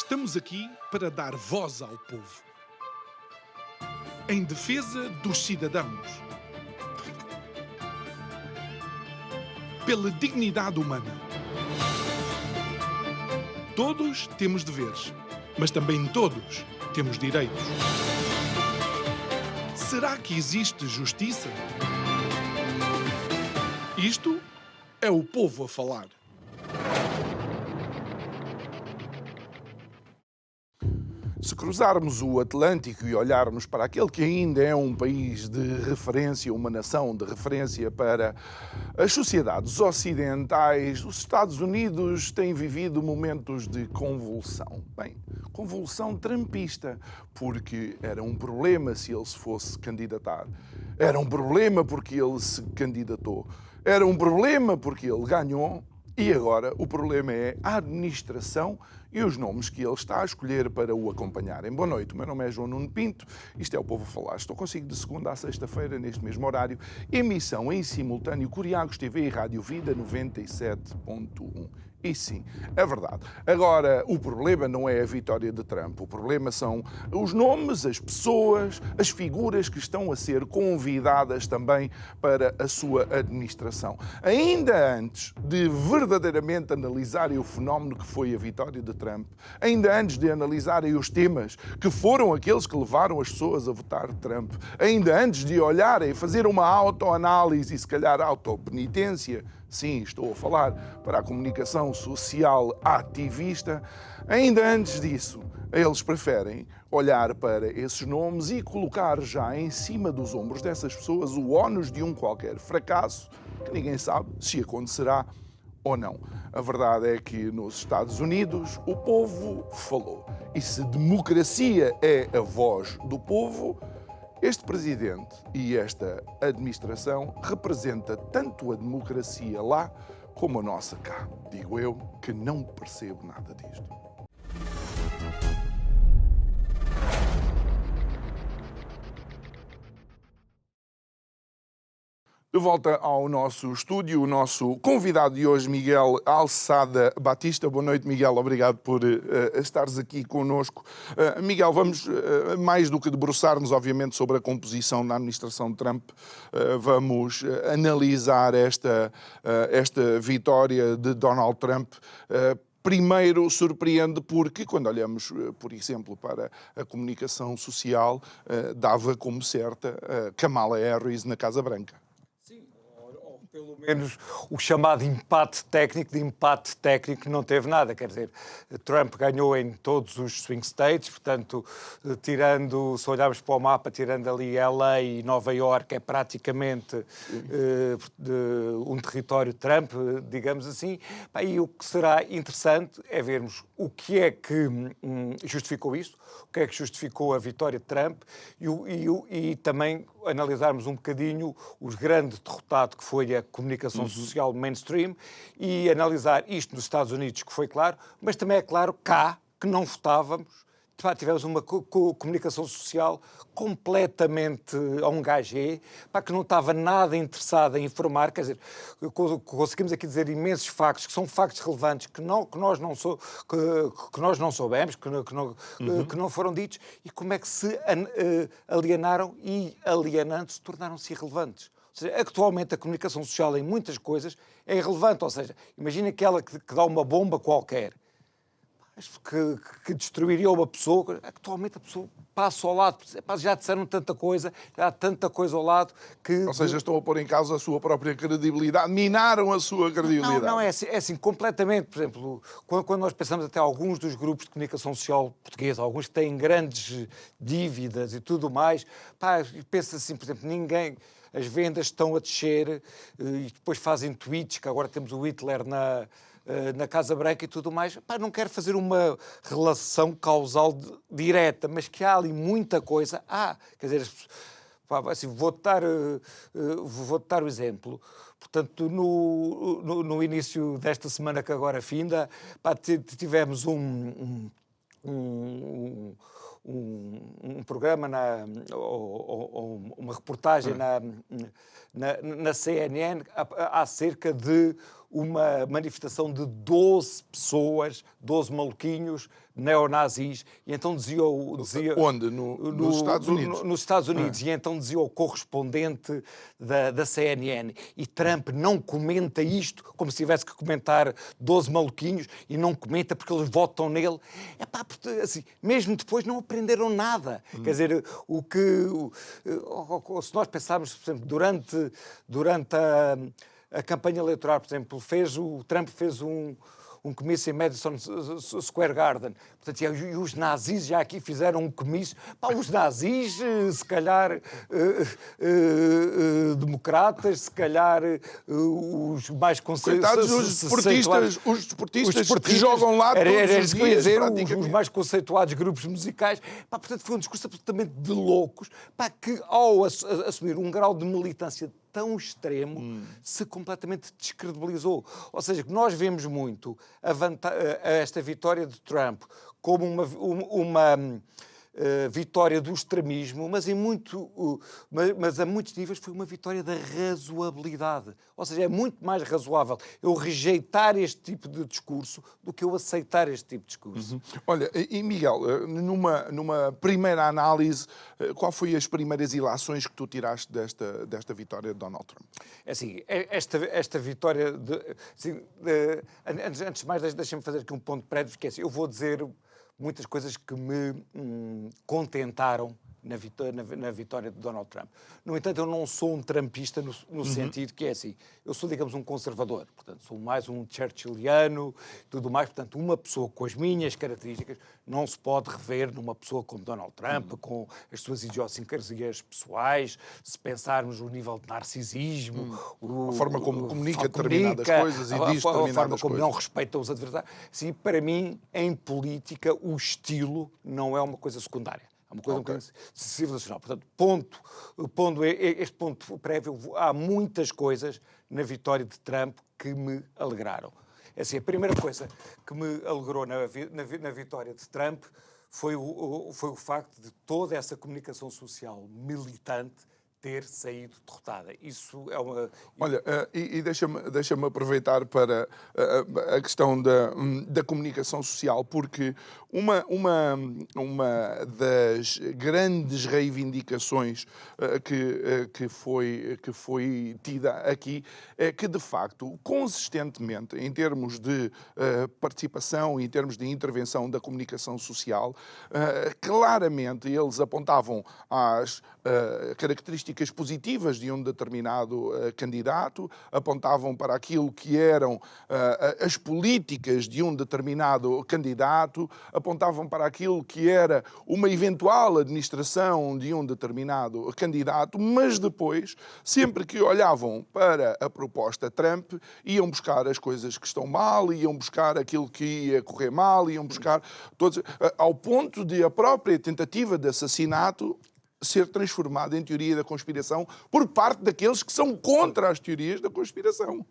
Estamos aqui para dar voz ao povo. Em defesa dos cidadãos. Pela dignidade humana. Todos temos deveres, mas também todos temos direitos. Será que existe justiça? Isto é o povo a falar. Se cruzarmos o Atlântico e olharmos para aquele que ainda é um país de referência, uma nação de referência para as sociedades ocidentais, os Estados Unidos têm vivido momentos de convulsão. Bem, convulsão trumpista, porque era um problema se ele se fosse candidatar. Era um problema porque ele se candidatou. Era um problema porque ele ganhou. E agora o problema é a administração e os nomes que ele está a escolher para o acompanharem. Boa noite, o meu nome é João Nuno Pinto, isto é o Povo a Falar. Estou consigo de segunda a sexta-feira, neste mesmo horário, emissão em simultâneo Curiagos TV e Rádio Vida 97.1. E sim, é verdade. Agora, o problema não é a vitória de Trump. O problema são os nomes, as pessoas, as figuras que estão a ser convidadas também para a sua administração. Ainda antes de verdadeiramente analisarem o fenómeno que foi a vitória de Trump, ainda antes de analisarem os temas que foram aqueles que levaram as pessoas a votar Trump, ainda antes de olharem, fazer uma autoanálise e se calhar autopenitência, sim, estou a falar para a comunicação social ativista. Ainda antes disso, eles preferem olhar para esses nomes e colocar já em cima dos ombros dessas pessoas o ónus de um qualquer fracasso, que ninguém sabe se acontecerá ou não. A verdade é que nos Estados Unidos o povo falou. E se democracia é a voz do povo, este presidente e esta administração representa tanto a democracia lá como a nossa cá. Digo eu que não percebo nada disto. De volta ao nosso estúdio, o nosso convidado de hoje, Miguel Alçada Batista. Boa noite, Miguel. Obrigado por estares aqui connosco. Miguel, vamos, mais do que debruçar-nos, obviamente, sobre a composição da administração de Trump, vamos analisar esta vitória de Donald Trump. Primeiro, surpreende porque, quando olhamos, por exemplo, para a comunicação social, dava como certa Kamala Harris na Casa Branca. Pelo menos o chamado empate técnico, de empate técnico não teve nada, quer dizer, Trump ganhou em todos os swing states, portanto, tirando, se olharmos para o mapa, tirando ali LA e Nova Iorque, é praticamente um território Trump, digamos assim. E o que será interessante é vermos o que é que justificou isto, o que é que justificou a vitória de Trump e também analisarmos um bocadinho o grande derrotado que foi a comunicação social mainstream e analisar isto nos Estados Unidos, que foi claro, mas também é claro cá que não votávamos. Tivemos uma comunicação social completamente engagée, que não estava nada interessada em informar, quer dizer, conseguimos aqui dizer imensos factos, que são factos relevantes, que nós não soubemos, que não foram ditos, e como é que se alienaram e, alienando-se, tornaram-se irrelevantes. Ou seja, atualmente a comunicação social em muitas coisas é irrelevante, ou seja, imagina aquela que dá uma bomba qualquer, que destruiria uma pessoa, atualmente a pessoa passa ao lado, já disseram tanta coisa, já há tanta coisa ao lado que... Ou seja, estão a pôr em causa a sua própria credibilidade, minaram a sua credibilidade. Não, é assim, completamente. Por exemplo, quando nós pensamos até alguns dos grupos de comunicação social portuguesa, alguns que têm grandes dívidas e tudo mais, pensa assim, por exemplo, as vendas estão a descer e depois fazem tweets, que agora temos o Hitler na Casa Branca e tudo mais. Não quero fazer uma relação causal direta, mas que há ali muita coisa. Quer dizer, assim, vou dar o exemplo. Portanto, no início desta semana que agora finda, tivemos um programa ou uma reportagem na CNN acerca de uma manifestação de 12 pessoas, 12 maluquinhos neonazis, e então dizia onde? Nos Estados Unidos? Nos Estados Unidos, e então dizia o correspondente da CNN, e Trump não comenta isto, como se tivesse que comentar 12 maluquinhos, e não comenta porque eles votam nele. Assim, mesmo depois não aprenderam nada. Quer dizer, se nós pensarmos, por exemplo, durante a campanha eleitoral, por exemplo, o Trump fez um comício em Madison Square Garden. Portanto, e os nazis já aqui fizeram um comício. Os nazis, se calhar democratas, se calhar os mais conceituados. Os desportistas que jogam lá todos os dias, os mais conceituados grupos musicais. Portanto, foi um discurso absolutamente de loucos, que ao assumir um grau de militância tão extremo, se completamente descredibilizou. Ou seja, que nós vemos muito esta vitória de Trump como uma vitória do extremismo, mas a muitos níveis foi uma vitória da razoabilidade. Ou seja, é muito mais razoável eu rejeitar este tipo de discurso do que eu aceitar este tipo de discurso. Olha, e Miguel, numa primeira análise, qual foi as primeiras ilações que tu tiraste desta vitória de Donald Trump? É assim, esta vitória... antes de mais, deixa-me fazer aqui um ponto prévio, que é assim, eu vou dizer muitas coisas que me contentaram na vitória de Donald Trump. No entanto, eu não sou um trumpista no sentido que é assim, eu sou, digamos, um conservador, portanto, sou mais um churchilliano, tudo mais, portanto, uma pessoa com as minhas características não se pode rever numa pessoa como Donald Trump, com as suas idiosincrasias pessoais, se pensarmos no nível de narcisismo, a forma como comunica determinadas coisas e diz determinadas coisas. A forma como não respeita os adversários. Sim, para mim, em política, o estilo não é uma coisa secundária. É uma coisa um bocadinho civilizacional. Portanto, este ponto prévio, há muitas coisas na vitória de Trump que me alegraram. É assim, a primeira coisa que me alegrou na vitória de Trump foi o facto de toda essa comunicação social militante ter saído derrotada. Isso é uma... Olha, e deixa-me aproveitar para a questão da comunicação social, porque uma das grandes reivindicações que foi tida aqui é que, de facto, consistentemente, em termos de participação, em termos de intervenção da comunicação social, claramente eles apontavam às características positivas de um determinado candidato, apontavam para aquilo que eram as políticas de um determinado candidato, apontavam para aquilo que era uma eventual administração de um determinado candidato, mas depois, sempre que olhavam para a proposta Trump, iam buscar as coisas que estão mal, iam buscar aquilo que ia correr mal, iam buscar todos, ao ponto de a própria tentativa de assassinato ser transformada em teoria da conspiração por parte daqueles que são contra as teorias da conspiração.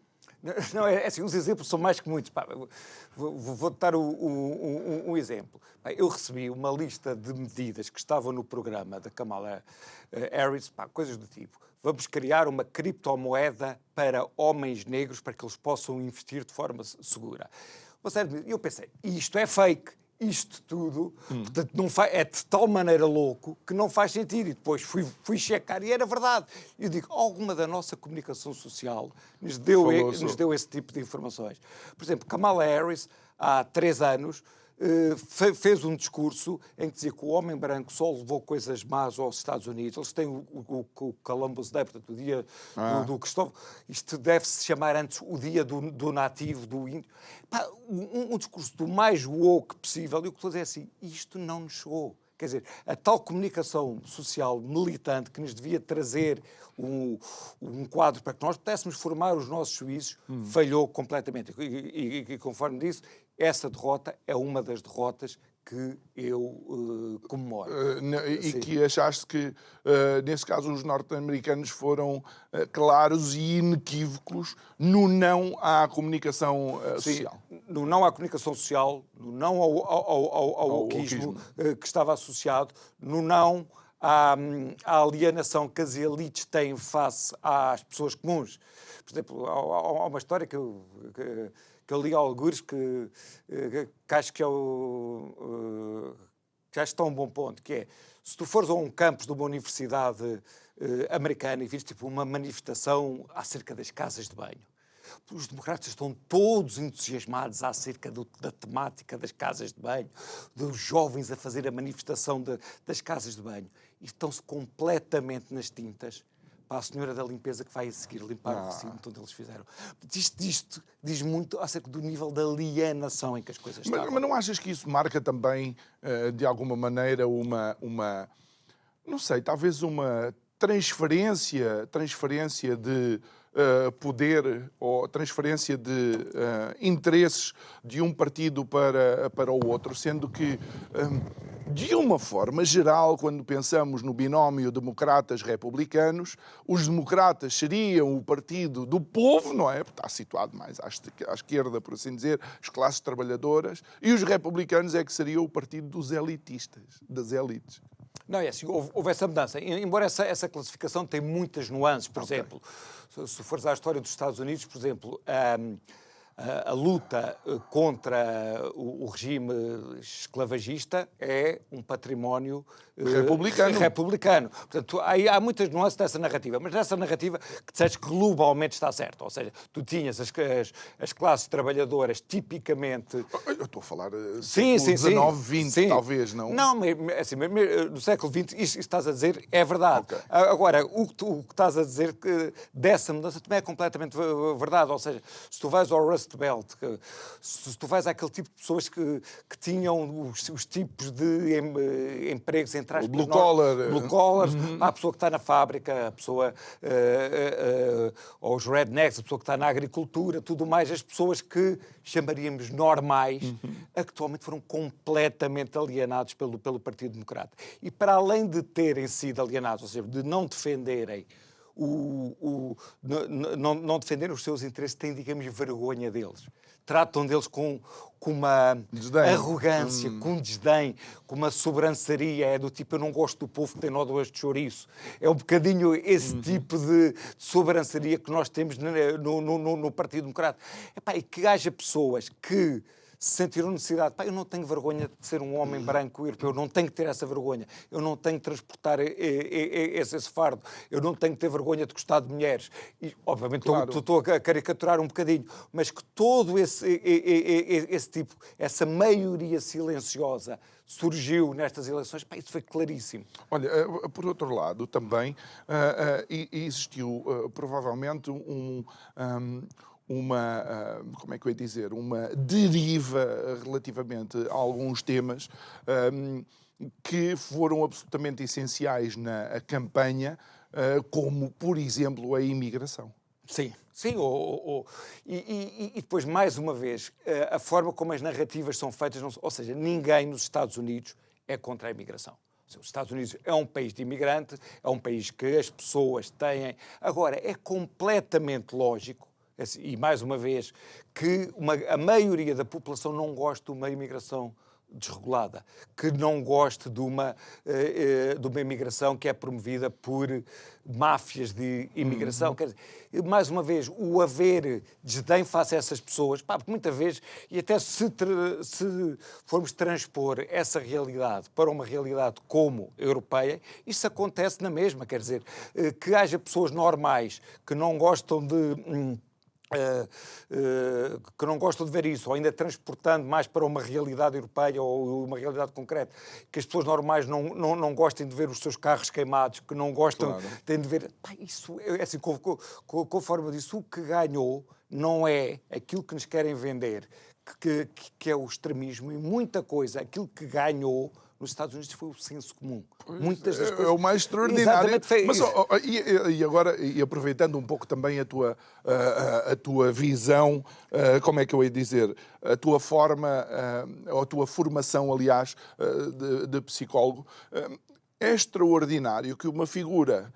Não, é assim, os exemplos são mais que muitos. Vou dar um exemplo. Eu recebi uma lista de medidas que estavam no programa da Kamala Harris, coisas do tipo: vamos criar uma criptomoeda para homens negros para que eles possam investir de forma segura. Eu pensei, isto é fake. Isto tudo, portanto, é de tal maneira louco que não faz sentido. E depois fui checar e era verdade. Eu digo, alguma da nossa comunicação social nos deu esse tipo de informações. Por exemplo, Kamala Harris, há 3 anos, fez um discurso em que dizia que o homem branco só levou coisas más aos Estados Unidos. Eles têm o Columbus Day, portanto, o dia do Cristóvão. Isto deve-se chamar antes o dia do nativo, do índio. Um discurso do mais woke possível. E o que estou a dizer é assim, isto não nos chegou. Quer dizer, a tal comunicação social militante que nos devia trazer um quadro para que nós pudéssemos formar os nossos juízos, falhou completamente. E conforme disse, essa derrota é uma das derrotas que eu comemoro. E Sim. que achaste que, nesse caso, os norte-americanos foram claros e inequívocos no não à comunicação social. No não à comunicação social, no não ao wokeismo wokeismo. que estava associado, no não à alienação que as elites têm face às pessoas comuns. Por exemplo, há uma história que eu li a algures que acho que já está a um bom ponto, que é, se tu fores a um campus de uma universidade americana e vires tipo uma manifestação acerca das casas de banho, os democratas estão todos entusiasmados acerca da temática das casas de banho, dos jovens a fazer a manifestação das casas de banho, e estão-se completamente nas tintas para a senhora da limpeza que vai a seguir limpar o recinto onde eles fizeram. Isto diz muito acerca do nível de alienação em que as coisas estavam. Mas não achas que isso marca também, de alguma maneira, não sei, talvez uma transferência de poder ou transferência de interesses de um partido para o outro, sendo que, de uma forma geral, quando pensamos no binómio democratas-republicanos, os democratas seriam o partido do povo, não é? Está situado mais à esquerda, por assim dizer, as classes trabalhadoras, e os republicanos é que seriam o partido dos elitistas, das elites. Não, é assim, houve essa mudança. Embora essa classificação tenha muitas nuances. Por exemplo, se fores à história dos Estados Unidos, por exemplo, a luta contra o regime esclavagista é um património republicano. Portanto, há muitas nuances dessa narrativa, mas nessa narrativa que disseste que globalmente está certo. Ou seja, tu tinhas as classes trabalhadoras tipicamente... Eu estou a falar Sim, século XIX, XX, talvez, não? Não, assim, no século XX, isso que estás a dizer é verdade. Okay. Agora, o que estás a dizer dessa mudança também é completamente verdade. Ou seja, se tu vais ao Rust Belt, se tu vais àquele tipo de pessoas que tinham os tipos de empregos, entre aspas, blue collar, a pessoa que está na fábrica, a pessoa, ou os rednecks, a pessoa que está na agricultura, tudo mais, as pessoas que chamaríamos normais, atualmente foram completamente alienados pelo Partido Democrata. E para além de terem sido alienados, ou seja, de não defenderem não defenderem os seus interesses, têm, digamos, vergonha deles. Tratam deles com uma arrogância, com desdém, com uma sobrançaria. É do tipo, eu não gosto do povo que tem nódoas de chouriço. É um bocadinho esse tipo de sobrançaria que nós temos no Partido Democrata. E que haja pessoas que se sentiram necessidade. Eu não tenho vergonha de ser um homem branco europeu, eu não tenho que ter essa vergonha, eu não tenho que transportar esse fardo, eu não tenho que ter vergonha de gostar de mulheres. E, obviamente, estou a caricaturar um bocadinho, mas que todo esse tipo, essa maioria silenciosa surgiu nestas eleições, isso foi claríssimo. Olha, por outro lado, também existiu provavelmente como é que eu ia dizer, uma deriva relativamente a alguns temas que foram absolutamente essenciais na campanha, como, por exemplo, a imigração. Sim. E depois, mais uma vez, a forma como as narrativas são feitas, ou seja, ninguém nos Estados Unidos é contra a imigração. Os Estados Unidos é um país de imigrante, é um país que as pessoas têm... Agora, é completamente lógico, e mais uma vez, que a maioria da população não gosta de uma imigração desregulada, que não goste de uma imigração que é promovida por máfias de imigração. Quer dizer, mais uma vez, o haver desdém face a essas pessoas, porque muitas vezes, e até se formos transpor essa realidade para uma realidade como europeia, isso acontece na mesma, quer dizer, que haja pessoas normais que não gostam de... que não gostam de ver isso, ou ainda transportando mais para uma realidade europeia ou uma realidade concreta, que as pessoas normais não gostem de ver os seus carros queimados, que não gostam, têm de ver... isso é assim, conforme disso, o que ganhou não é aquilo que nos querem vender, que é o extremismo, e muita coisa, aquilo que ganhou Nos Estados Unidos foi o senso comum. Muitas das É coisas... o mais extraordinário. Exatamente, Mas, e agora, e aproveitando um pouco também a tua visão, como é que eu ia dizer, a tua forma, ou a tua formação, aliás, de psicólogo, é extraordinário que uma figura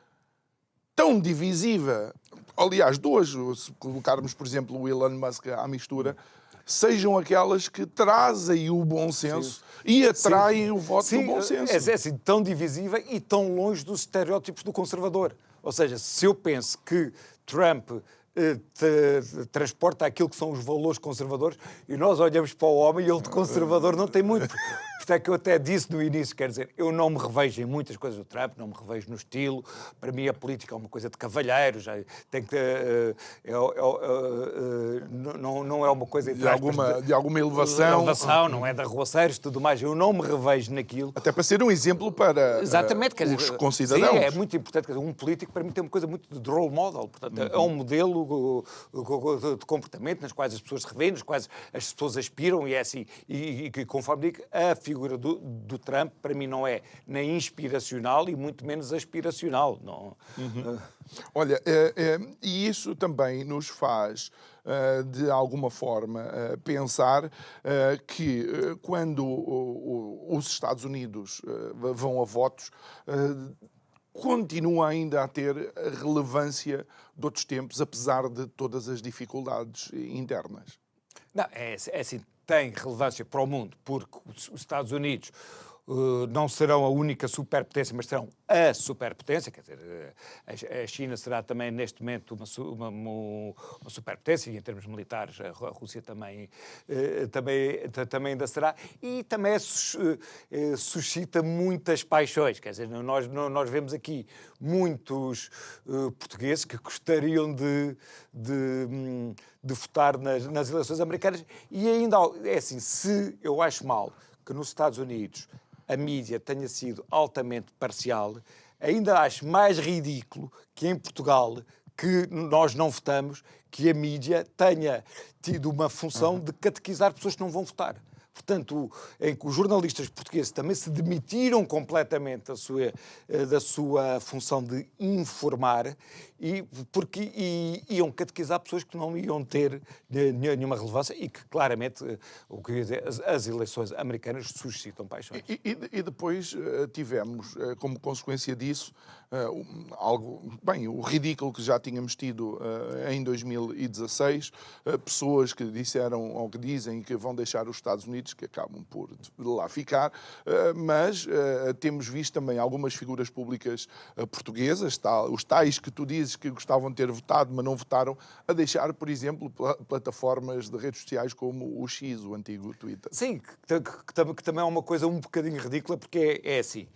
tão divisiva, aliás, duas, se colocarmos, por exemplo, o Elon Musk à mistura, sejam aquelas que trazem o bom senso e atraem o voto do bom senso. É assim, tão divisiva e tão longe dos estereótipos do conservador. Ou seja, se eu penso que Trump transporta aquilo que são os valores conservadores e nós olhamos para o homem e ele de conservador não tem muito. Isto é que eu até disse no início, quer dizer, eu não me revejo em muitas coisas do Trump, não me revejo no estilo, para mim a política é uma coisa de cavalheiro, já tem que não é uma coisa de alguma elevação, não é de arruaceiros, tudo mais, eu não me revejo naquilo. Até para ser um exemplo para exatamente, quer os dizer, concidadãos. Sim, é muito importante, quer dizer, um político para mim tem uma coisa muito de role model, portanto, é um modelo de comportamento nas quais as pessoas se revêem, nas quais as pessoas aspiram, e é assim, e conforme digo, a figura do Trump, para mim, não é nem inspiracional e muito menos aspiracional. Não. Olha, e isso também nos faz, de alguma forma, pensar que quando os Estados Unidos vão a votos, continua ainda a ter a relevância de outros tempos, apesar de todas as dificuldades internas. Não, é assim, tem relevância para o mundo, porque os Estados Unidos não serão a única superpotência, mas serão a superpotência, quer dizer, a China será também neste momento uma superpotência, e em termos militares a Rússia também ainda será, e também suscita muitas paixões, quer dizer, nós vemos aqui muitos portugueses que gostariam de votar nas eleições americanas, e ainda é assim, se eu acho mal que nos Estados Unidos a mídia tenha sido altamente parcial, ainda acho mais ridículo que em Portugal, que nós não votamos, que a mídia tenha tido uma função de catequizar pessoas que não vão votar. Portanto, em que os jornalistas portugueses também se demitiram completamente da sua função de informar, porque iam catequizar pessoas que não iam ter nenhuma relevância e que, claramente, o que eu ia dizer, as eleições americanas suscitam paixões. E depois tivemos, como consequência disso, o ridículo que já tínhamos tido em 2016, pessoas que disseram ou que dizem que vão deixar os Estados Unidos, que acabam por lá ficar, mas temos visto também algumas figuras públicas portuguesas, os tais que tu dizes que gostavam de ter votado, mas não votaram, a deixar, por exemplo, plataformas de redes sociais como o X, o antigo Twitter. Sim, que também é uma coisa um bocadinho ridícula, porque é assim.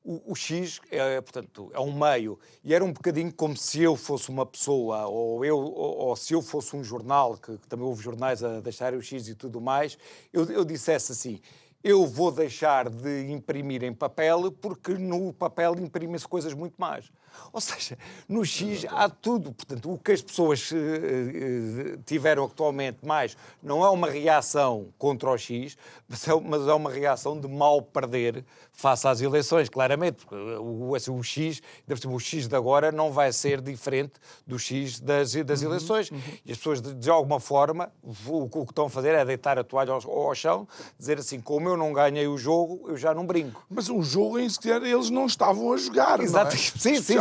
O X, portanto, é um meio, e era um bocadinho como se eu fosse uma pessoa, ou se eu fosse um jornal, que também houve jornais a deixarem o X e tudo mais, eu dissesse assim, eu vou deixar de imprimir em papel porque no papel imprimem-se coisas muito mais. Ou seja, no X há tudo. Portanto, o que as pessoas tiveram atualmente mais não é uma reação contra o X, mas é uma reação de mal perder face às eleições, claramente. Porque o X de agora não vai ser diferente do X das eleições. E as pessoas, de alguma forma, o que estão a fazer é deitar a toalha ao chão, dizer assim, como eu não ganhei o jogo, eu já não brinco. Mas um jogo em sequer eles não estavam a jogar, exato. Não é? Sim.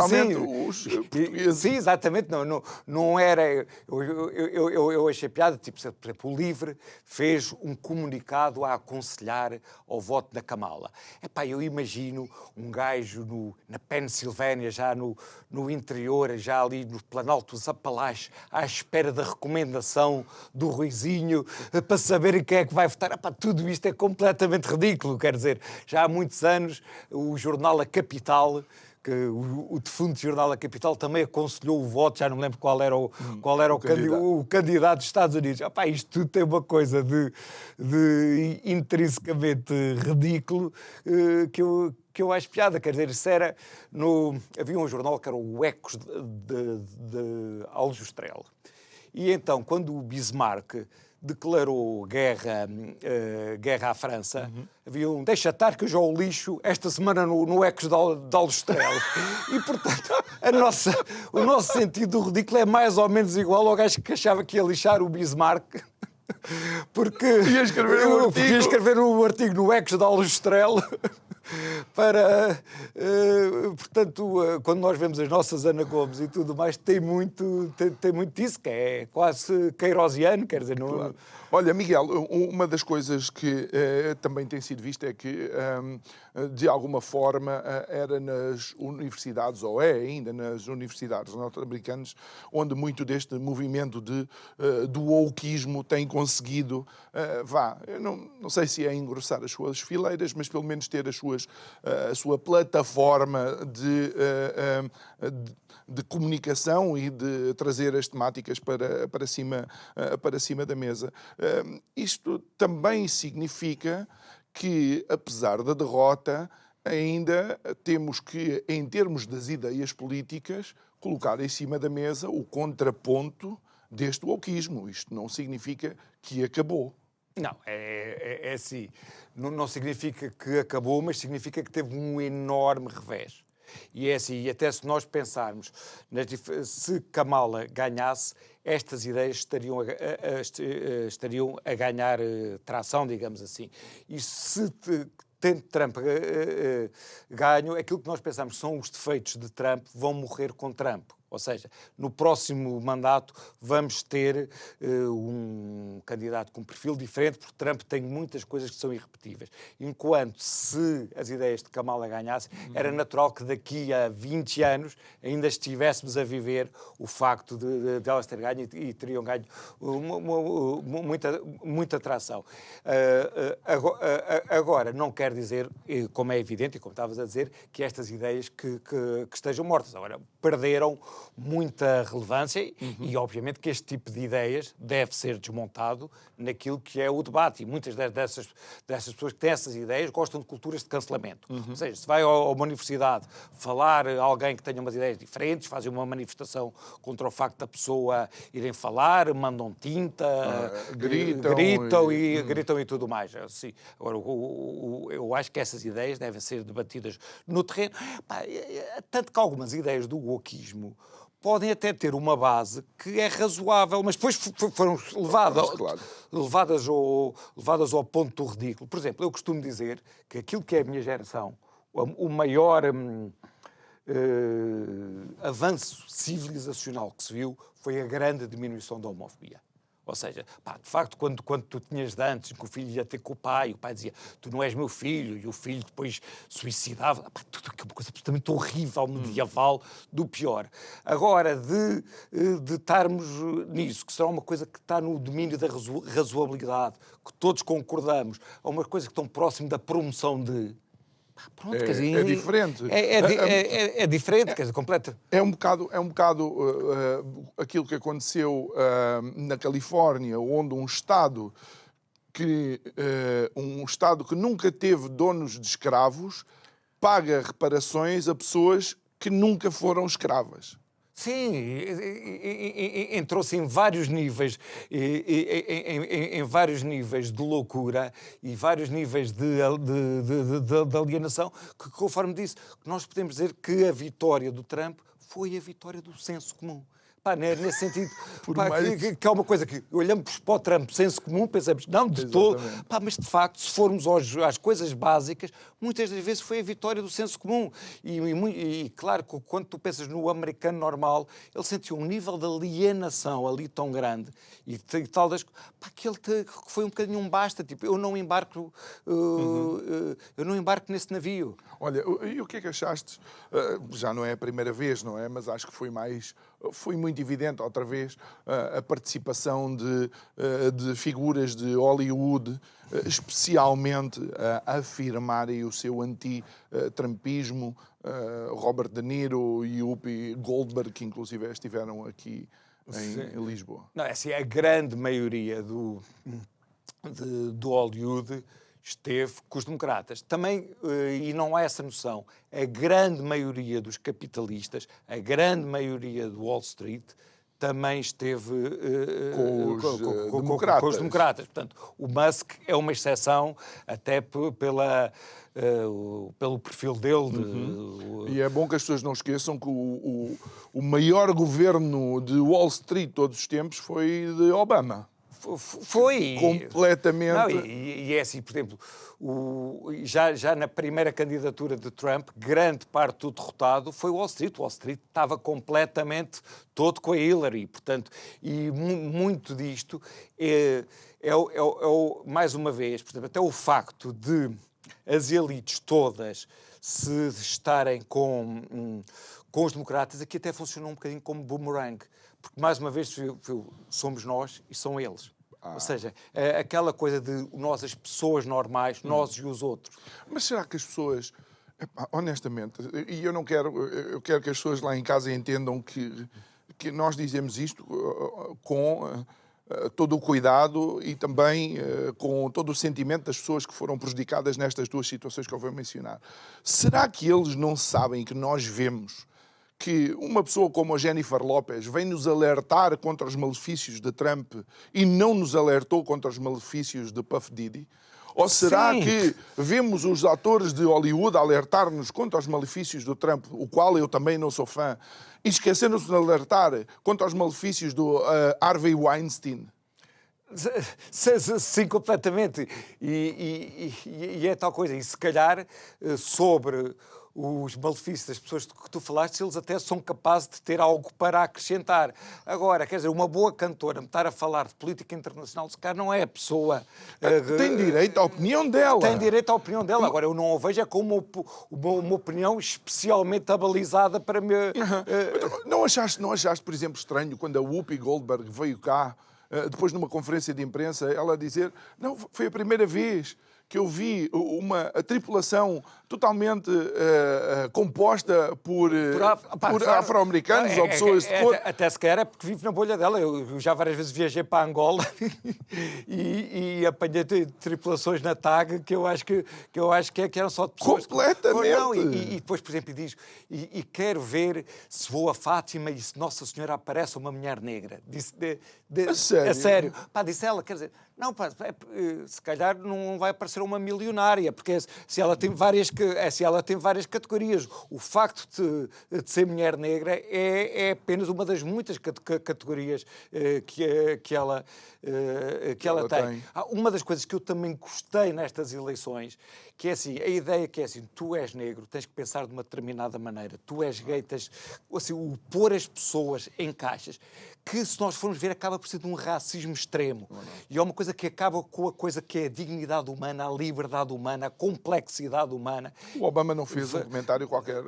Os portugueses. Sim, exatamente. Não era... Eu achei piada, tipo, por exemplo, o LIVRE fez um comunicado a aconselhar ao voto da Kamala. Epá, eu imagino um gajo na Pensilvânia, já no interior, já ali no Planalto dos Apalaches, à espera da recomendação do Ruizinho para saberem quem é que vai votar. Epá, tudo isto é completamente ridículo, quer dizer, já há muitos anos o jornal A Capital, que o defunto jornal A Capital também aconselhou o voto, já não me lembro qual era o candidato dos Estados Unidos. Epá, isto tudo tem uma coisa de intrinsecamente ridículo que eu acho piada, quer dizer, isso era havia um jornal que era o Ecos de Aljustrel. E então, quando o Bismarck declarou guerra à França, havia um deixa estar que eu já o lixo esta semana no Ecos de Aljustrel. E, portanto, o nosso sentido do ridículo é mais ou menos igual ao gajo que achava que ia lixar o Bismarck. Porque ia escrever um artigo no Ecos de Aljustrel para... portanto, quando nós vemos as nossas Ana Gomes e tudo mais, tem muito disso, que é quase queirosiano, quer dizer... Não... Claro. Olha, Miguel, uma das coisas que também tem sido vista é que, de alguma forma, era nas universidades, ou é ainda nas universidades norte-americanas, onde muito deste movimento do wokeismo tem conseguido, eu não sei se é engrossar as suas fileiras, mas pelo menos ter a sua plataforma de comunicação e de trazer as temáticas para cima da mesa. Isto também significa que, apesar da derrota, ainda temos que, em termos das ideias políticas, colocar em cima da mesa o contraponto deste wokeismo. Isto não significa que acabou. Não, é assim. Não significa que acabou, mas significa que teve um enorme revés. E é assim, e até se nós pensarmos, se Kamala ganhasse, estas ideias estariam a ganhar tração, digamos assim. E se tendo Trump ganho, aquilo que nós pensamos são os defeitos de Trump vão morrer com Trump. Ou seja, no próximo mandato vamos ter um candidato com um perfil diferente, porque Trump tem muitas coisas que são irrepetíveis. Enquanto se as ideias de Kamala ganhassem, era natural que daqui a 20 anos ainda estivéssemos a viver o facto de elas terem ganho e teriam ganho muita atração. Agora, não quer dizer, como é evidente e como estavas a dizer, que estas ideias que estejam mortas. Agora, perderam muita relevância e, obviamente, que este tipo de ideias deve ser desmontado naquilo que é o debate. E muitas dessas pessoas que têm essas ideias gostam de culturas de cancelamento. Ou seja, se vai a uma universidade falar a alguém que tenha umas ideias diferentes, fazem uma manifestação contra o facto da pessoa irem falar, mandam tinta, gritam e tudo mais. Assim, agora, eu acho que essas ideias devem ser debatidas no terreno. Tanto que algumas ideias do wokeismo podem até ter uma base que é razoável, mas depois foram levadas ao ponto do ridículo. Por exemplo, eu costumo dizer que aquilo que é a minha geração, o maior avanço civilizacional que se viu foi a grande diminuição da homofobia. Ou seja, de facto, quando tu tinhas de antes que o filho ia ter com o pai dizia, tu não és meu filho, e o filho depois suicidava, tudo que é uma coisa absolutamente horrível, medieval, do pior. Agora, de estarmos nisso, que será uma coisa que está no domínio da razoabilidade, que todos concordamos, a uma coisa que estão próximo da promoção de... Pronto, quer dizer, é diferente. É diferente, quer dizer, completo. É um bocado aquilo que aconteceu na Califórnia, onde um Estado que nunca teve donos de escravos paga reparações a pessoas que nunca foram escravas. Sim, entrou-se em vários níveis, em vários níveis de loucura e vários níveis de alienação, que, conforme disse, nós podemos dizer que a vitória do Trump foi a vitória do senso comum. Nesse sentido, que é uma coisa que olhamos para o Trump, senso comum, pensamos, não, de todo, mas de facto, se formos às coisas básicas, muitas das vezes foi a vitória do senso comum. E claro, quando tu pensas no americano normal, ele sentiu um nível de alienação ali tão grande e tal das que ele foi um bocadinho um basta, tipo, eu não embarco nesse navio. Olha, e o que é que achaste? Já não é a primeira vez, não é? Mas acho que foi muito evidente, outra vez, a participação de figuras de Hollywood, especialmente a afirmarem o seu anti-trumpismo. Robert De Niro e Whoopi Goldberg, que inclusive estiveram aqui em Lisboa. Não, assim, a grande maioria do Hollywood esteve com os democratas. Também, e não há essa noção, a grande maioria dos capitalistas, a grande maioria do Wall Street, também esteve Com os com os democratas. Portanto, o Musk é uma exceção até pelo perfil dele. E é bom que as pessoas não esqueçam que o maior governo de Wall Street de todos os tempos foi de Obama. Foi completamente. Não, e é assim, por exemplo, já na primeira candidatura de Trump, grande parte do derrotado foi Wall Street. Wall Street estava completamente todo com a Hillary, portanto, e muito disto mais uma vez, por exemplo, até o facto de as elites todas se estarem com os democratas, aqui até funcionou um bocadinho como boomerang. Porque, mais uma vez, somos nós e são eles. Ou seja, aquela coisa de nós, as pessoas normais, nós e os outros. Mas será que as pessoas, honestamente, e eu quero que as pessoas lá em casa entendam que nós dizemos isto com todo o cuidado e também com todo o sentimento das pessoas que foram prejudicadas nestas duas situações que eu vou mencionar. Será que eles não sabem que nós vemos que uma pessoa como a Jennifer Lopez vem nos alertar contra os malefícios de Trump e não nos alertou contra os malefícios de Puff Diddy? Ou será que vemos os atores de Hollywood alertar-nos contra os malefícios do Trump, o qual eu também não sou fã, e esquecendo-nos de alertar contra os malefícios do Harvey Weinstein? Sim, completamente. E é tal coisa. E se calhar sobre os malefícios das pessoas que tu falaste, eles até são capazes de ter algo para acrescentar. Agora, quer dizer, uma boa cantora me estar a falar de política internacional, se calhar não é a pessoa... Tem direito à opinião dela. Tem direito à opinião dela. Agora, eu não a vejo como uma opinião especialmente abalizada para me... Não achaste, por exemplo, estranho quando a Whoopi Goldberg veio cá, depois numa conferência de imprensa, ela dizer, não, foi a primeira vez que eu vi uma tripulação totalmente composta por afro-americanos ou pessoas de cor. Até se calhar é porque vivo na bolha dela. Eu já várias vezes viajei para Angola e apanhei tripulações na TAG que eu acho que eram só de pessoas... Completamente! Não, e depois, por exemplo, diz, e quero ver se vou a Fátima e se Nossa Senhora aparece uma mulher negra. Disse, a sério? A sério. Pá, disse ela, quer dizer... Não, pá, se calhar não vai aparecer uma milionária, porque se ela tem várias categorias. O facto de ser mulher negra é apenas uma das muitas categorias que ela tem. Uma das coisas que eu também gostei nestas eleições, que é assim, a ideia que é assim, tu és negro, tens que pensar de uma determinada maneira, tu és gay, tens assim, o pôr as pessoas em caixas, que se nós formos ver acaba por ser de um racismo extremo. E é uma coisa que acaba com a coisa que é a dignidade humana, a liberdade humana, a complexidade humana. O Obama não fez um comentário qualquer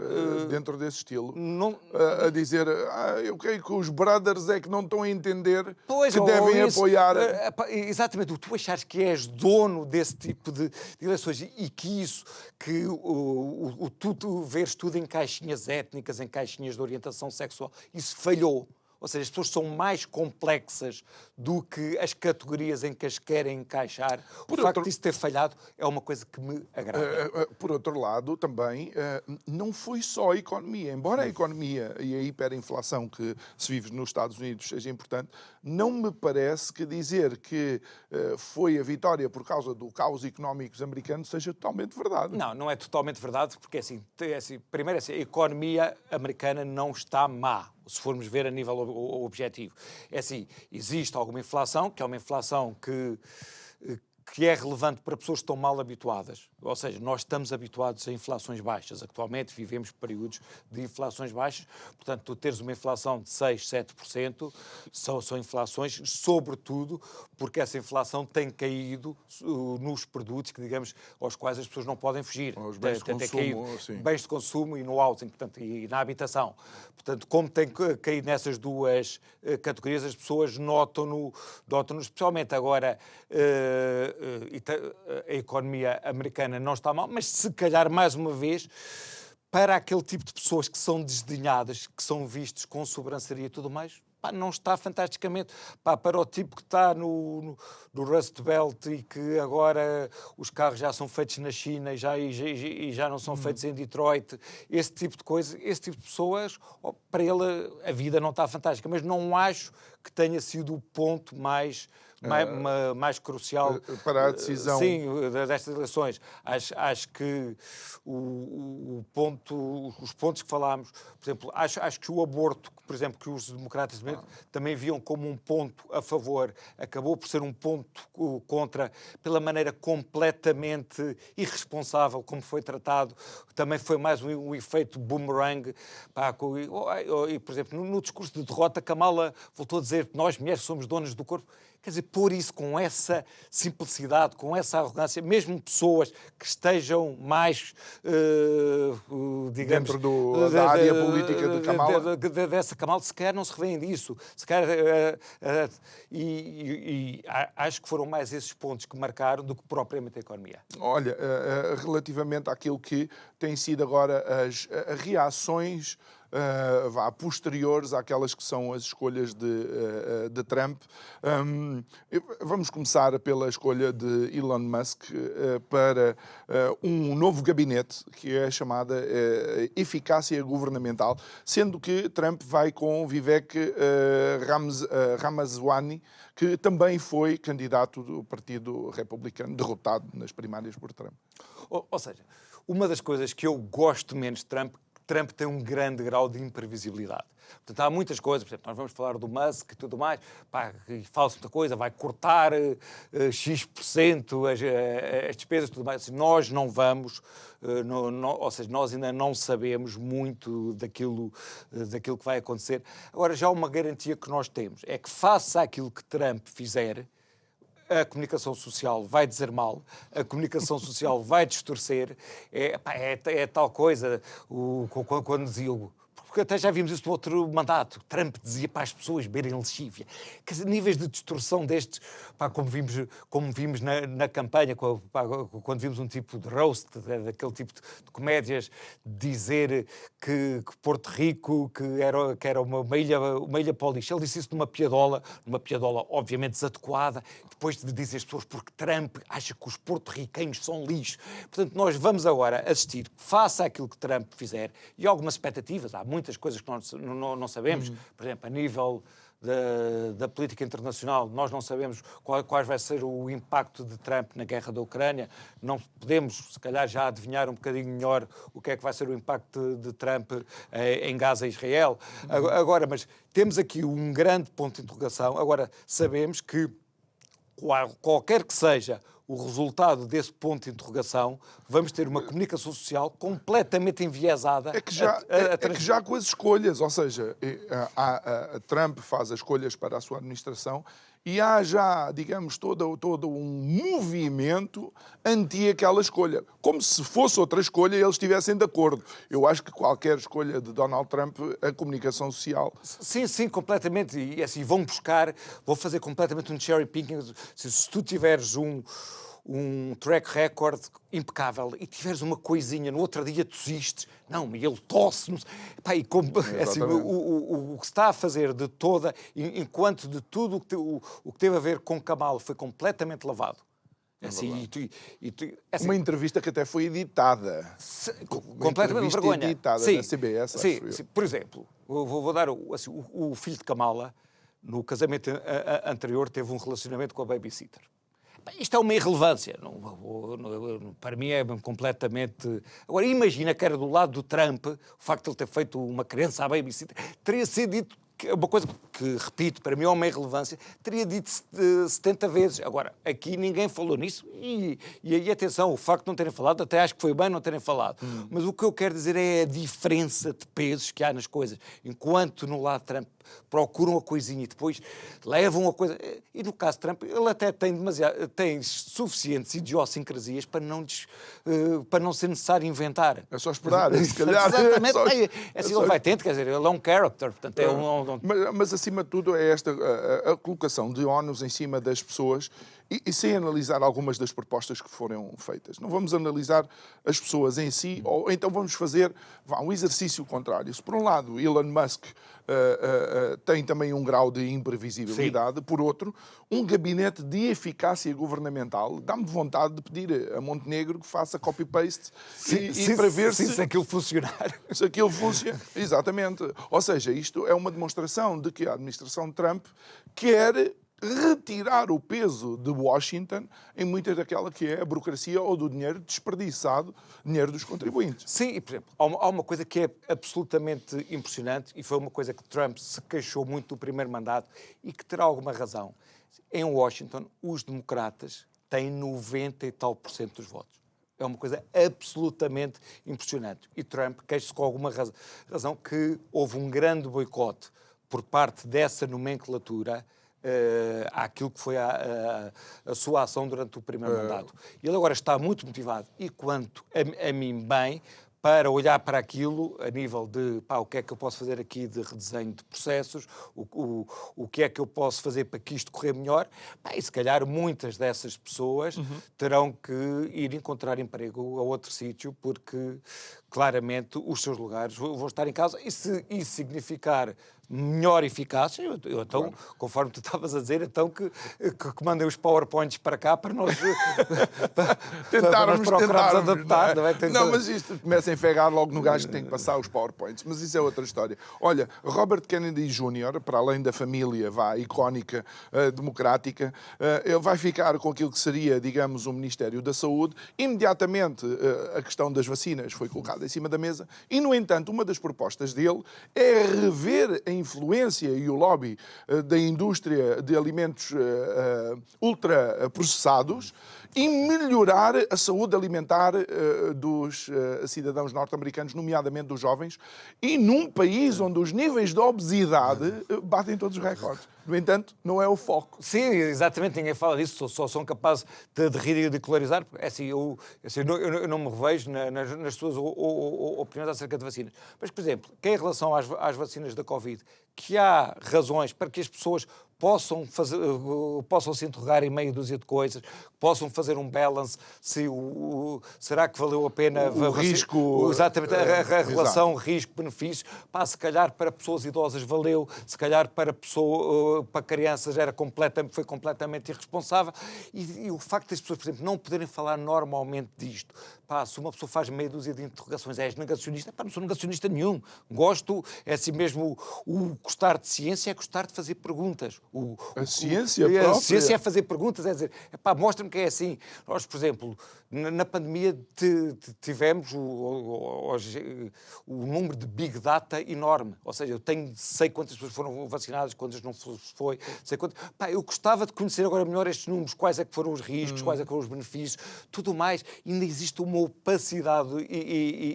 dentro desse estilo, a dizer eu creio que os brothers é que não estão a entender que devem apoiar... Exatamente, tu achares que és dono desse tipo de eleições e que isso, que tu veres tudo em caixinhas étnicas, em caixinhas de orientação sexual, isso falhou. Ou seja, as pessoas são mais complexas do que as categorias em que as querem encaixar. O facto disso ter falhado é uma coisa que me agrada. Por outro lado, também, não foi só a economia. Embora a economia e a hiperinflação que se vive nos Estados Unidos seja importante, não me parece que dizer que foi a vitória por causa do caos económico americano seja totalmente verdade. Não é totalmente verdade, porque primeiro, a economia americana não está má, se formos ver a nível objetivo. É assim, existe alguma inflação, que é uma inflação que é relevante para pessoas que estão mal habituadas. Ou seja, nós estamos habituados a inflações baixas. Atualmente vivemos períodos de inflações baixas. Portanto, tu teres uma inflação de 6, 7% são inflações, sobretudo porque essa inflação tem caído nos produtos que, digamos, aos quais as pessoas não podem fugir. Os bens de consumo, sim. Bens de consumo e no housing, portanto, e na habitação. Portanto, como tem caído nessas duas categorias, as pessoas notam-no especialmente. Agora, a economia americana não está mal, mas se calhar, mais uma vez, para aquele tipo de pessoas que são desdenhadas, que são vistos com sobranceria e tudo mais, não está fantasticamente. Para o tipo que está no Rust Belt e que agora os carros já são feitos na China e já não são feitos em Detroit, esse tipo de coisa, esse tipo de pessoas, para ele a vida não está fantástica, mas não acho que tenha sido o ponto mais crucial para a decisão. Sim, destas eleições. Acho que os pontos que falámos, por exemplo, acho que o aborto, por exemplo, que os democratas também viam como um ponto a favor, acabou por ser um ponto contra, pela maneira completamente irresponsável como foi tratado. Também foi mais um efeito boomerang. E, por exemplo, no discurso de derrota, Kamala voltou a dizer que nós, mulheres, somos donas do corpo. Quer dizer, pôr isso com essa simplicidade, com essa arrogância, mesmo pessoas que estejam mais, digamos... Dentro da área política de Kamala? Dessa Kamala, sequer não se revêem disso. Sequer, acho que foram mais esses pontos que marcaram do que propriamente a economia. Olha, relativamente àquilo que têm sido agora as reações posteriores àquelas que são as escolhas de Trump. Vamos começar pela escolha de Elon Musk para um novo gabinete, que é chamada eficácia governamental, sendo que Trump vai com Vivek Ramaswamy, que também foi candidato do Partido Republicano, derrotado nas primárias por Trump. Ou seja, uma das coisas que eu gosto menos de Trump tem um grande grau de imprevisibilidade. Portanto, há muitas coisas, por exemplo, nós vamos falar do Musk e tudo mais, fala-se muita coisa, vai cortar X% as despesas e tudo mais. Nós não vamos, ou seja, nós ainda não sabemos muito daquilo que vai acontecer. Agora, já uma garantia que nós temos é que, face àquilo que Trump fizer, a comunicação social vai dizer mal, a comunicação social vai distorcer, é tal coisa, quando dizia porque até já vimos isso no outro mandato, Trump dizia para as pessoas beberem lexívia. Quer dizer, níveis de distorção destes, como vimos na campanha, quando vimos um tipo de roast, daquele tipo de comédias, dizer que Porto Rico que era uma ilha para o lixo. Ele disse isso numa piadola obviamente desadequada, depois de dizer às pessoas porque Trump acha que os porto-riquenhos são lixo. Portanto, nós vamos agora assistir, face àquilo que Trump fizer, e algumas expectativas, há muitas coisas que nós não sabemos, por exemplo, a nível da política internacional, nós não sabemos qual vai ser o impacto de Trump na guerra da Ucrânia, não podemos, se calhar, já adivinhar um bocadinho melhor o que é que vai ser o impacto de Trump em Gaza e Israel. Agora, mas temos aqui um grande ponto de interrogação. Agora, sabemos que qualquer que seja o resultado desse ponto de interrogação, vamos ter uma comunicação social completamente enviesada. É que já com as escolhas, ou seja, Trump faz as escolhas para a sua administração e há já, digamos, todo um movimento anti aquela escolha. Como se fosse outra escolha e eles estivessem de acordo. Eu acho que qualquer escolha de Donald Trump, a comunicação social... Sim, completamente. E assim, vão fazer completamente um cherry picking. Se tu tiveres um track record impecável e tiveres uma coisinha, no outro dia tossiste, não, e ele tosse, assim, o que se está a fazer de toda, enquanto de tudo o que teve a ver com Kamala foi completamente lavado. Assim, assim, uma entrevista que até foi editada. Completamente vergonha. Editada na CBS, sim. Por exemplo, vou dar assim, o filho de Kamala, no casamento anterior, teve um relacionamento com a babysitter. Isto é uma irrelevância. Para mim é completamente... Agora, imagina que era do lado do Trump, o facto de ele ter feito uma criança à babysitter, teria sido dito uma coisa que, repito, para mim é uma irrelevância, teria dito 70 vezes. Agora, aqui ninguém falou nisso e atenção, o facto de não terem falado, até acho que foi bem não terem falado. Mas o que eu quero dizer é a diferença de pesos que há nas coisas. Enquanto no lado de Trump procuram a coisinha e depois levam a coisa... E no caso de Trump, ele até tem suficientes idiosincrasias para não ser necessário inventar. É só esperar, se calhar. Exatamente. Ele vai tendo, quer dizer, ele é um character, portanto é Mas, acima de tudo, é esta a colocação de ónus em cima das pessoas e sem analisar algumas das propostas que foram feitas. Não vamos analisar as pessoas em si, ou então vamos fazer um exercício contrário. Se por um lado Elon Musk tem também um grau de imprevisibilidade, por outro, um gabinete de eficácia governamental, dá-me vontade de pedir a Montenegro que faça copy-paste e para ver se aquilo funcionar. Se aquilo funciona. Exatamente. Ou seja, isto é uma demonstração de que a administração Trump quer retirar o peso de Washington em muita daquela que é a burocracia ou do dinheiro desperdiçado, dinheiro dos contribuintes. Sim, e, por exemplo, há uma coisa que é absolutamente impressionante e foi uma coisa que Trump se queixou muito do primeiro mandato e que terá alguma razão. Em Washington, os democratas têm 90 e tal % dos votos. É uma coisa absolutamente impressionante. E Trump queixa-se com alguma razão que houve um grande boicote por parte dessa nomenclatura àquilo que foi a sua ação durante o primeiro mandato. Ele agora está muito motivado e, quanto a mim bem, para olhar para aquilo a nível de o que é que eu posso fazer aqui de redesenho de processos, o que é que eu posso fazer para que isto correr melhor. E se calhar muitas dessas pessoas terão que ir encontrar emprego a outro sítio, porque claramente os seus lugares vão estar em causa. E se isso significar melhor eficácia, eu então, claro, conforme tu estavas a dizer, então que mandem os PowerPoints para cá para nós tentarmos adaptar. Não, é? Não, mas isto começa a enfegar logo no gajo que tem que passar os PowerPoints, mas isso é outra história. Olha, Robert Kennedy Jr., para além da família icónica, democrática, ele vai ficar com aquilo que seria, digamos, o Ministério da Saúde. Imediatamente a questão das vacinas foi colocada em cima da mesa e, no entanto, uma das propostas dele é rever a influência e o lobby da indústria de alimentos ultraprocessados e melhorar a saúde alimentar dos cidadãos norte-americanos, nomeadamente dos jovens, e num país onde os níveis de obesidade batem todos os recordes. No entanto, não é o foco. Sim, exatamente, ninguém fala disso, só são capazes de rir e ridicularizar. Eu não me revejo nas suas opiniões acerca de vacinas. Mas, por exemplo, que em relação às vacinas da Covid, que há razões para que as pessoas possam se interrogar em meia dúzia de coisas, possam fazer um balance, será que valeu a pena o risco, exatamente, a relação risco-benefício, se calhar para pessoas idosas valeu, se calhar para crianças foi completamente irresponsável, e o facto das pessoas, por exemplo, não poderem falar normalmente disto, se uma pessoa faz meia dúzia de interrogações, és negacionista? Não sou negacionista nenhum, gosto, é assim mesmo, o gostar de ciência é gostar de fazer perguntas. A ciência própria? A ciência é fazer perguntas, é dizer, mostra-me que é assim. Nós, por exemplo, na pandemia tivemos o número de Big Data enorme. Ou seja, eu sei quantas pessoas foram vacinadas, quantas não foi, sei quantas... eu gostava de conhecer agora melhor estes números, quais é que foram os riscos, quais é que foram os benefícios, tudo mais. Ainda existe uma opacidade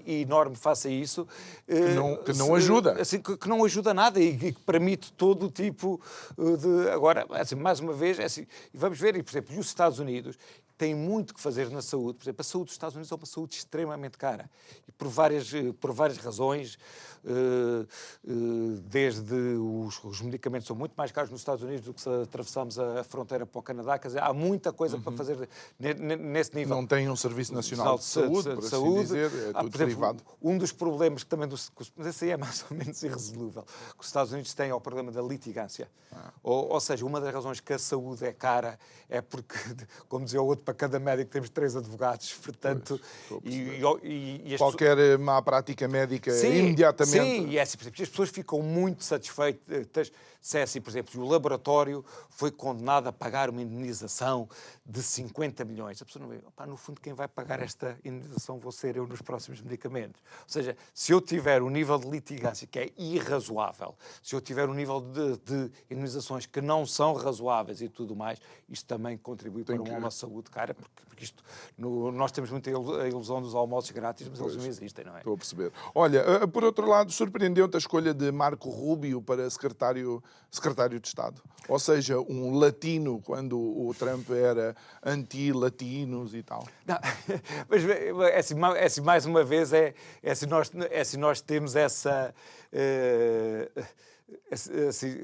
enorme face a isso. Que não ajuda. Assim, que não ajuda nada e que permite todo o tipo de... Agora, assim, mais uma vez, assim, vamos ver, por exemplo, os Estados Unidos têm muito que fazer na saúde. Por exemplo, a saúde dos Estados Unidos é uma saúde extremamente cara. E por várias razões, desde os medicamentos são muito mais caros nos Estados Unidos do que se atravessamos a fronteira para o Canadá. Quer dizer, há muita coisa para fazer nesse nível. Não tem um Serviço Nacional de Saúde, por assim dizer, é tudo privado. Um dos problemas que também, mas esse aí é mais ou menos irresolúvel, que os Estados Unidos têm é o problema da litigância. Ou seja, uma das razões que a saúde é cara é porque, como dizia o outro, para cada médico temos 3 advogados, portanto... Qualquer má prática médica, imediatamente... Sim, e é assim, por exemplo, as pessoas ficam muito satisfeitas se é assim, por exemplo, o laboratório foi condenado a pagar uma indemnização de 50 milhões. A pessoa não vê, no fundo, quem vai pagar esta indemnização vou ser eu nos próximos medicamentos. Ou seja, se eu tiver um nível de litigância que é irrazoável, se eu tiver um nível de indemnizações que não são razoáveis e tudo mais, isto também contribui para uma saúde cara, porque isto, nós temos muita ilusão dos almoços grátis, mas eles não existem, não é? Estou a perceber. Olha, por outro lado, surpreendeu-te a escolha de Marco Rubio para secretário de Estado? Ou seja, um latino, quando o Trump era anti-latinos e tal. Não, mas é assim, mais uma vez, nós temos essa... assim,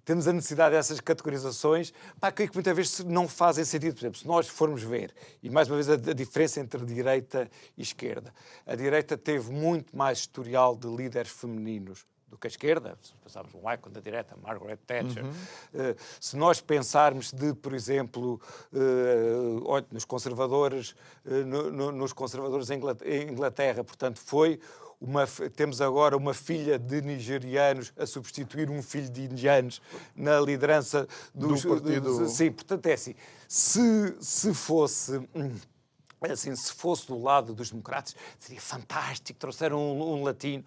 temos a necessidade dessas categorizações, pá, que muitas vezes não fazem sentido. Por exemplo, se nós formos ver, e mais uma vez a diferença entre direita e esquerda, a direita teve muito mais historial de líderes femininos do que a esquerda. Se pensarmos um ícone da direita, Margaret Thatcher. Se nós pensarmos por exemplo, nos conservadores, nos conservadores em Inglaterra, portanto, temos agora uma filha de nigerianos a substituir um filho de indianos na liderança do partido. Sim, portanto é assim. Se fosse... Assim, se fosse do lado dos democratas, seria fantástico, trouxeram um latino.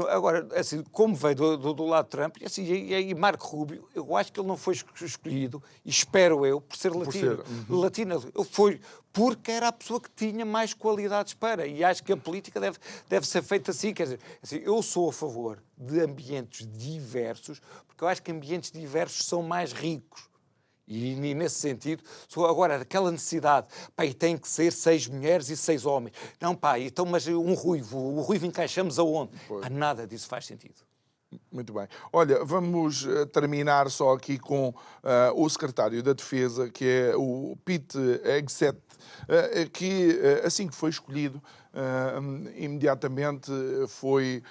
Agora, assim, como veio do lado de Trump, assim, e Marco Rubio, eu acho que ele não foi escolhido, e espero eu, por ser latino. Latino foi porque era a pessoa que tinha mais qualidades para, e acho que a política deve ser feita assim. Quer dizer, assim, eu sou a favor de ambientes diversos, porque eu acho que ambientes diversos são mais ricos. E nesse sentido, agora, aquela necessidade, pá, e tem que ser 6 mulheres e 6 homens. Não, pá, então, mas o ruivo encaixamos aonde? Pá, nada disso faz sentido. Muito bem. Olha, vamos terminar só aqui com o secretário da Defesa, que é o Pete Hegseth, que assim que foi escolhido, imediatamente foi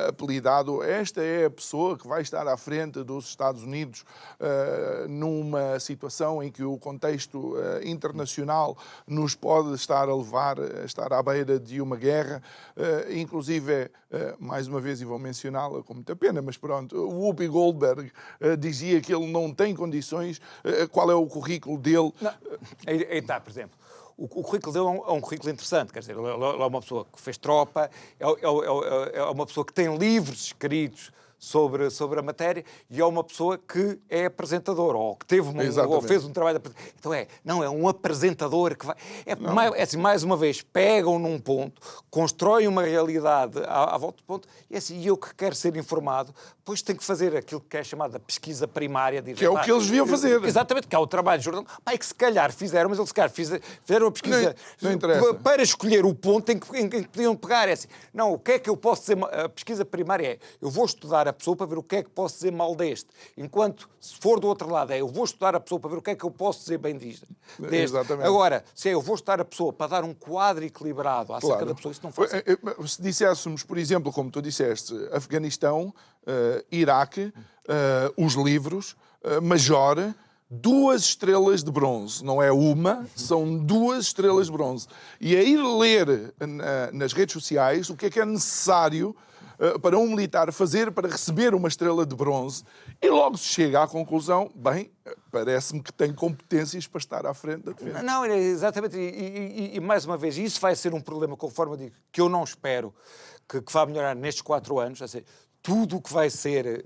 apelidado. Esta é a pessoa que vai estar à frente dos Estados Unidos numa situação em que o contexto internacional nos pode estar a levar a estar à beira de uma guerra, inclusive, mais uma vez, e vou mencioná-la com muita pena, mas pronto, o Whoopi Goldberg dizia que ele não tem condições. Qual é o currículo dele? Aí está, por exemplo. O currículo dele é um currículo interessante, quer dizer, ele é uma pessoa que fez tropa, é uma pessoa que tem livros escritos sobre a matéria, e é uma pessoa que é apresentador, ou que ou fez um trabalho de apresentação. Então é um apresentador que vai... assim, mais uma vez, pegam num ponto, constroem uma realidade à volta do ponto, e assim, eu que quero ser informado, depois tenho que fazer aquilo que é chamada pesquisa primária. Que é o que eles deviam fazer. Exatamente, que é o trabalho de jornalismo. E que se calhar fizeram, mas eles se calhar fizeram a pesquisa não interessa. Para escolher o ponto em que podiam pegar. É assim, não, o que é que eu posso dizer? A pesquisa primária é, eu vou estudar a pessoa para ver o que é que posso dizer mal deste. Enquanto, se for do outro lado, eu vou estudar a pessoa para ver o que é que eu posso dizer bem deste. Exatamente. Agora, se eu vou estudar a pessoa para dar um quadro equilibrado acerca da pessoa, isso não faz. Se disséssemos, por exemplo, como tu disseste, Afeganistão, Iraque, os livros, Major, 2 estrelas de bronze. Não é uma, são 2 estrelas de bronze. E a ir ler nas redes sociais o que é necessário para um militar fazer para receber uma estrela de bronze, e logo se chega à conclusão, bem, parece-me que tem competências para estar à frente da defesa. Não, exatamente, e mais uma vez, isso vai ser um problema, conforme eu digo, que eu não espero que vá melhorar nestes 4 anos. Assim, tudo o que vai ser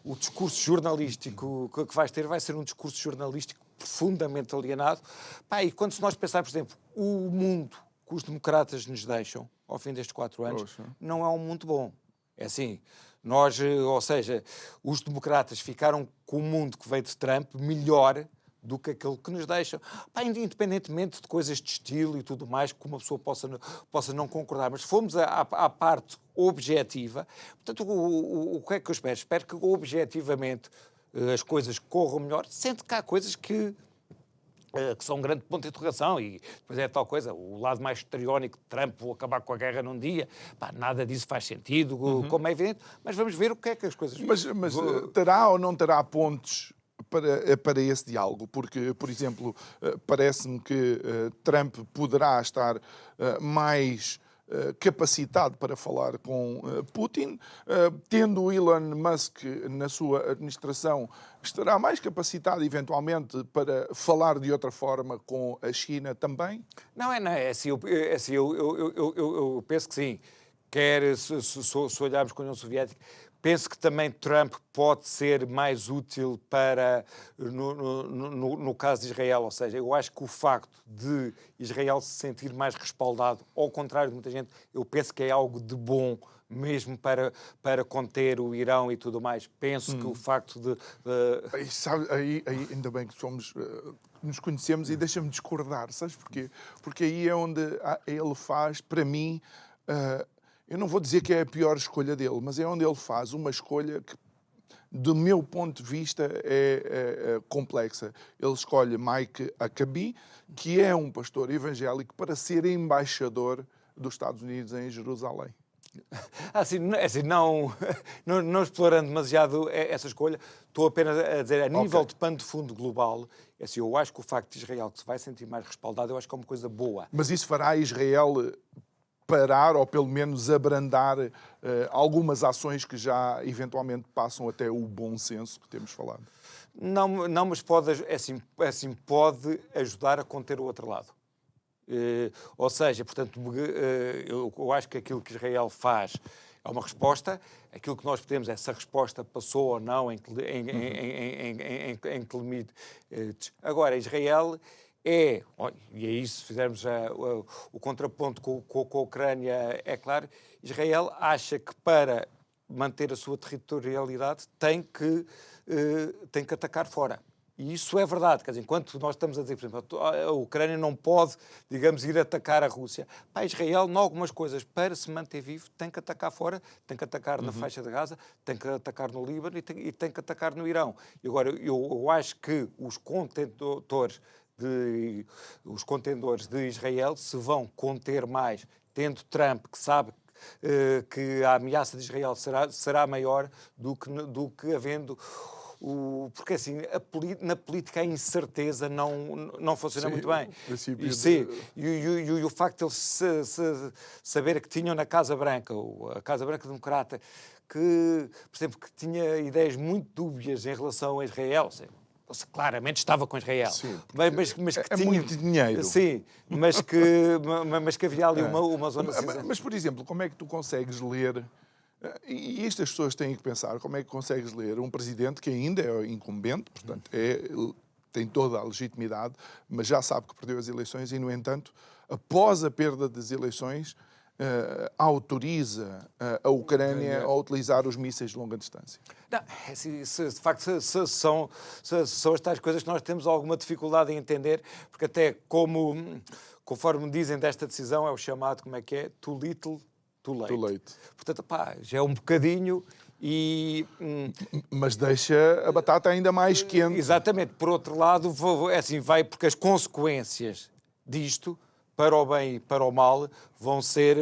o discurso jornalístico que vais ter vai ser um discurso jornalístico profundamente alienado. Pá, e quando nós pensarmos, por exemplo, o mundo que os democratas nos deixam ao fim destes 4 anos, não é um mundo bom. É assim, ou seja, os democratas ficaram com o mundo que veio de Trump melhor do que aquele que nos deixam. Pá, independentemente de coisas de estilo e tudo mais, que uma pessoa possa não concordar. Mas se formos à parte objetiva, portanto, o que é que eu espero? Espero que objetivamente as coisas corram melhor, sendo que há coisas que são um grande ponto de interrogação, e depois é tal coisa, o lado mais histriónico de Trump, vou acabar com a guerra num dia, pá, nada disso faz sentido, como é evidente, mas vamos ver o que é que as coisas... Mas terá ou não terá pontos para esse diálogo? Porque, por exemplo, parece-me que Trump poderá estar mais capacitado para falar com Putin, tendo Elon Musk na sua administração, estará mais capacitado eventualmente para falar de outra forma com a China também? Não, é assim, eu penso que sim. Se olharmos com a União Soviética, penso que também Trump pode ser mais útil no caso de Israel. Ou seja, eu acho que o facto de Israel se sentir mais respaldado, ao contrário de muita gente, eu penso que é algo de bom, mesmo para conter o Irão e tudo mais. Penso que o facto de... Aí ainda bem que nos conhecemos, e deixa-me discordar, sabes porquê? Porque aí é onde ele faz, para mim... eu não vou dizer que é a pior escolha dele, mas é onde ele faz uma escolha que do meu ponto de vista, é complexa. Ele escolhe Mike Huckabee, que é um pastor evangélico, para ser embaixador dos Estados Unidos em Jerusalém. Não explorando demasiado essa escolha, estou apenas a dizer, a nível de pano de fundo global, assim, eu acho que o facto de Israel que se vai sentir mais respaldado, eu acho que é uma coisa boa. Mas isso fará Israel parar ou pelo menos abrandar algumas ações que já eventualmente passam até o bom senso que temos falado? Não, mas pode, pode ajudar a conter o outro lado. Ou seja, portanto, eu acho que aquilo que Israel faz é uma resposta. Aquilo que nós podemos é se a resposta passou ou não, em que limites. Agora, Israel e aí se fizermos o contraponto com a Ucrânia, é claro, Israel acha que para manter a sua territorialidade tem que atacar fora. E isso é verdade, quer dizer, enquanto nós estamos a dizer, por exemplo, a Ucrânia não pode, digamos, ir atacar a Rússia. Israel, em algumas coisas, para se manter vivo, tem que atacar fora, tem que atacar na faixa de Gaza, tem que atacar no Líbano e tem que atacar no Irão. E agora, eu acho que os contendores de Israel se vão conter mais, tendo Trump, que sabe que a ameaça de Israel será maior do que havendo... Porque assim, na política a incerteza não funciona muito bem. E o facto de eles saber que tinham na Casa Branca, a Casa Branca Democrata, que, por exemplo, que tinha ideias muito dúbias em relação a Israel, claramente estava com Israel. Sim, mas que tinha muito dinheiro. Sim, mas que havia ali uma zona cinza. Mas, por exemplo, como é que tu consegues ler... E estas pessoas têm que pensar como é que consegues ler um presidente que ainda é incumbente, portanto, tem toda a legitimidade, mas já sabe que perdeu as eleições e, no entanto, após a perda das eleições, autoriza a Ucrânia a utilizar os mísseis de longa distância. Não, de facto, são as tais coisas que nós temos alguma dificuldade em entender, porque até conforme dizem desta decisão, é o chamado, como é que é? Too little, too late. Portanto, já é um bocadinho e... Mas deixa a batata ainda mais quente. Exatamente. Por outro lado, vai porque as consequências disto, para o bem e para o mal, vão ser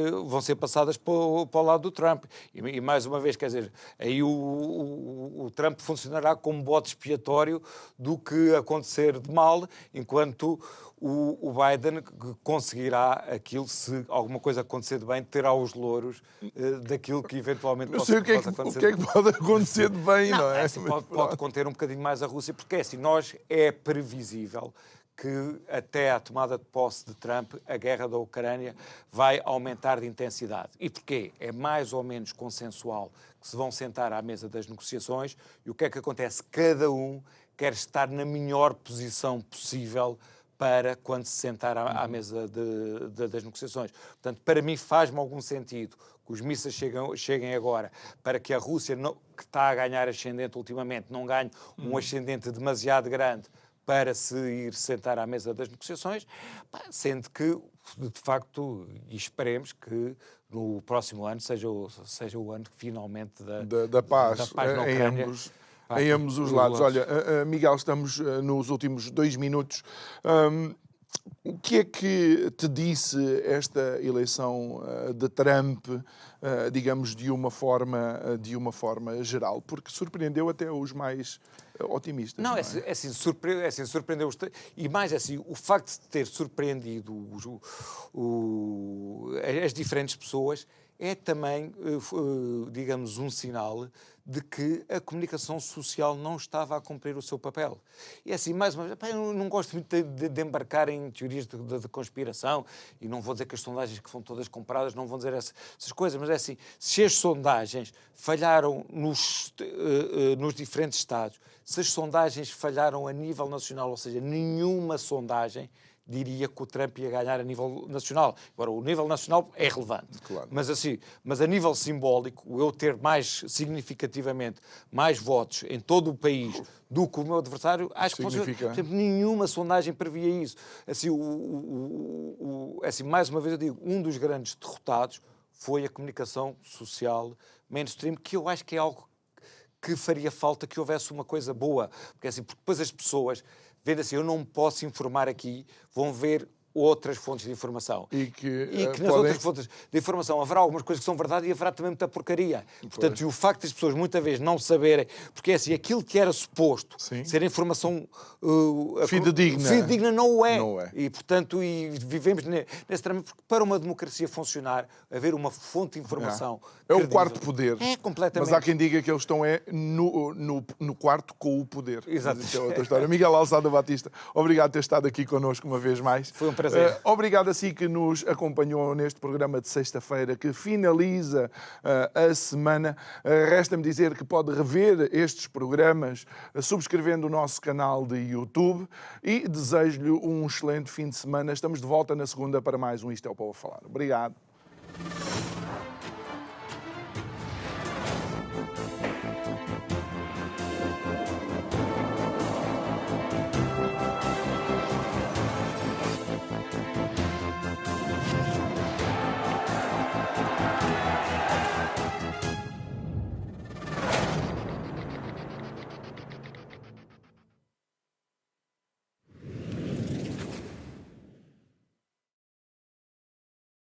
passadas para o lado do Trump. E mais uma vez, quer dizer, aí o Trump funcionará como bode expiatório do que acontecer de mal, enquanto o Biden conseguirá aquilo, se alguma coisa acontecer de bem, terá os louros daquilo que eventualmente possa acontecer. O que é que pode acontecer de bem, não é? Pode conter um bocadinho mais a Rússia, porque assim, é previsível que até à tomada de posse de Trump, a guerra da Ucrânia vai aumentar de intensidade. E porquê? É mais ou menos consensual que se vão sentar à mesa das negociações e o que é que acontece? Cada um quer estar na melhor posição possível para quando se sentar à mesa das negociações. Portanto, para mim faz-me algum sentido que os mísseis cheguem agora, para que a Rússia, que está a ganhar ascendente ultimamente, não ganhe um ascendente demasiado grande para se ir sentar à mesa das negociações, sendo que, de facto, e esperemos que no próximo ano seja o ano finalmente da paz na Ucrânia. Em ambos os lados. Olha, Miguel, estamos nos últimos 2 minutos. O que é que te disse esta eleição de Trump, digamos, de uma forma geral? Porque surpreendeu até os mais otimistas. Não, surpreendeu os... E mais assim, o facto de ter surpreendido as diferentes pessoas é também, digamos, um sinal de que a comunicação social não estava a cumprir o seu papel. E assim, mais uma vez, eu não gosto muito de embarcar em teorias de conspiração, e não vou dizer que as sondagens que foram todas compradas, não vou dizer essas coisas, mas é assim, se as sondagens falharam nos diferentes estados, se as sondagens falharam a nível nacional, ou seja, nenhuma sondagem diria que o Trump ia ganhar a nível nacional. Agora, o nível nacional é relevante. Claro. Mas a nível simbólico, eu ter mais significativamente mais votos em todo o país do que o meu adversário, acho que nenhuma sondagem previa isso. Assim, assim, mais uma vez eu digo, um dos grandes derrotados foi a comunicação social mainstream, que eu acho que é algo que faria falta que houvesse uma coisa boa. Porque assim, porque depois as pessoas, vendo assim, eu não posso informar aqui, vão ver outras fontes de informação. E que nas outras fontes de informação haverá algumas coisas que são verdade e haverá também muita porcaria. Portanto, e o facto das pessoas muitas vezes não saberem, porque é assim, aquilo que era suposto ser informação fidedigna não o é. Não é. E, portanto, vivemos nesse trama, porque para uma democracia funcionar, haver uma fonte de informação... É o quarto poder. É, completamente. Mas há quem diga que eles estão no quarto com o poder. Exato. Mas isso é outra história. Miguel Alçada Batista, obrigado por ter estado aqui connosco uma vez mais. Foi um prazer. Obrigado a si que nos acompanhou neste programa de sexta-feira, que finaliza a semana. Resta-me dizer que pode rever estes programas subscrevendo o nosso canal de YouTube e desejo-lhe um excelente fim de semana. Estamos de volta na segunda para mais um Isto é o Povo a Falar. Obrigado.